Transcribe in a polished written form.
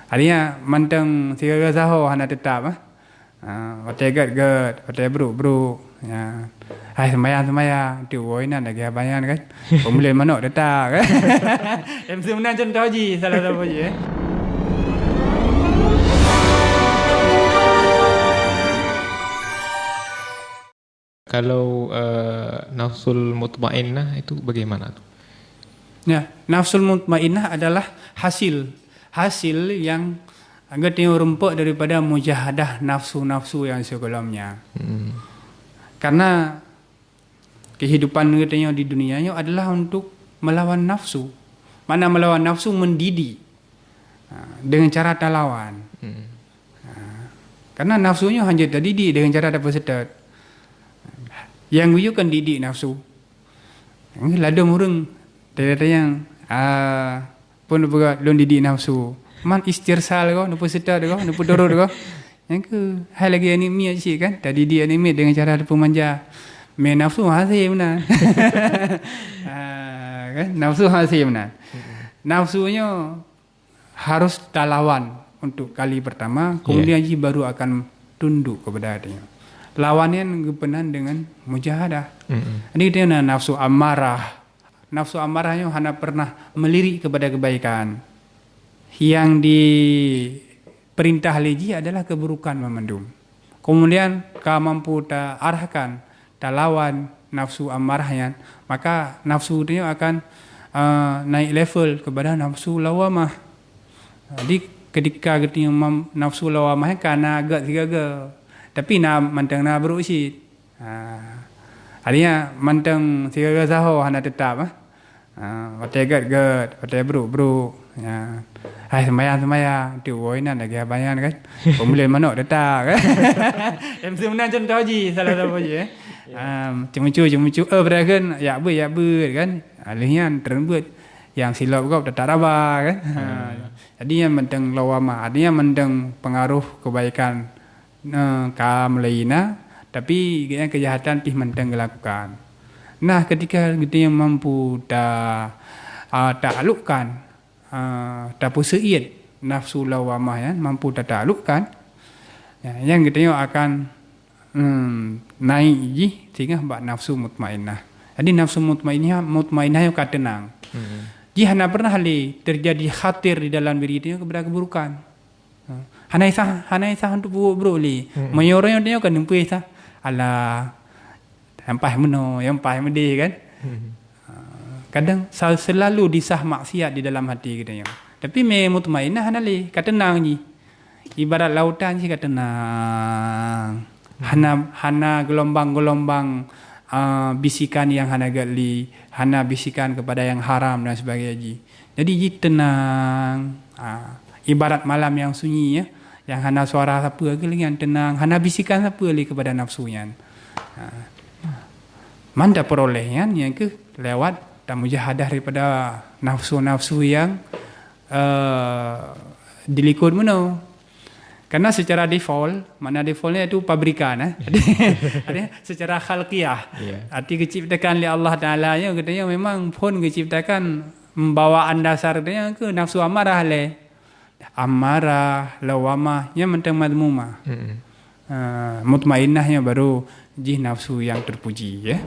Artinya manteng segala saho hana tetap pakai gad, pakai bro. Ya. Hai sembayang tu woinan lagi bayan kan. Pemulih manok tetap kan. Yang sebenarnya contoh je salah satu je. Kalau nafsul mutmainnah itu bagaimana tuh? Ya, nafsul mutmainnah adalah hasil yang agaknya rumput daripada mujahadah nafsu-nafsu yang sebelumnya. Karena kehidupan katanya di dunia ini adalah untuk melawan nafsu. Mana melawan nafsu mendidik dengan cara talawan. Karena nafsunya hanya terdidik dengan cara dapat sedot. Yang gue kan didik nafsu. Ladang orang yang pun buat lon didik nafsu. Man istirsal ko, nupu sedot ko, nupu doror ko. Yang ke hal lagi anime aja kan. Tadi dia anime dengan cara nupu manja. Main nafsu hasil benar. Kan nafsu hasil benar. Nafsunya harus talawan untuk kali pertama, kemudian baru akan tunduk kepada dia. Lawannya gepenan dengan mujahadah. Ini dia nafsu amarah. Nafsu amarahnya hanya pernah melirik kepada kebaikan. Yang diperintah leji adalah keburukan memendung. Kemudian kau mampu tak arahkan, tak lawan nafsu amarahnya, maka nafsu itu akan naik level kepada nafsu lawamah. Jadi ketika nafsu lawamah karena agak sigaga. Tapi manteng berusit. Artinya manteng segala saho hana tetap. Pakai gad, pakai bro. Ya. Hai sembayang tu woinan lagi bayan kan. Pemulih manok tetap kan. Yang sebenarnya contoh je salah satu je. Cemu-cemu berakan ya ber kan. Alihnya terbut yang silap kau tak rabah kan. Jadi yang manteng lawama, artinya manteng pengaruh kebaikan kaum lainnya, tapi kejahatan pih mentang dilakukan. Nah, ketika kita yang mampu taklukkan, tak pusuit nafsu lawamah ya, mampu taklukkan, yang kita akan naik ji sehingga bak nafsu mutmainnah. Jadi nafsu mutmainnah yang tenang. Ji hana pernah terjadi khatir di dalam diri dia kepada keburukan. Hanai sah untuk buat bro li. Mayornya dia kan nempuh sah. Alah, yang pah mendih kan. Kadang selalu disah maksiat di dalam hati kita yang. Tapi mutmainnah hanali katenang ji. Ibarat lautan sih katenang. Hana gelombang-gelombang bisikan yang hana gali, hana bisikan kepada yang haram dan sebagainya. Jadi ji tenang. Ibarat malam yang sunyi ya, yang hana suara siapa lagi yang tenang, hana bisikan siapa lagi kepada nafsunya. Manda perolehnya yang ke lewat dan mujahadah daripada nafsu-nafsu yang dilikut mana. Karena secara default, mana defaultnya itu pabrikan Artinya secara khalqiyah. Arti diciptakan oleh Allah Taala nya katanya memang pun diciptakan bawaan dasar katanya ke nafsu amarah amarah, lawamah, yang mentang madmumah. Mutmainnahnya baru jih nafsu yang terpuji ya.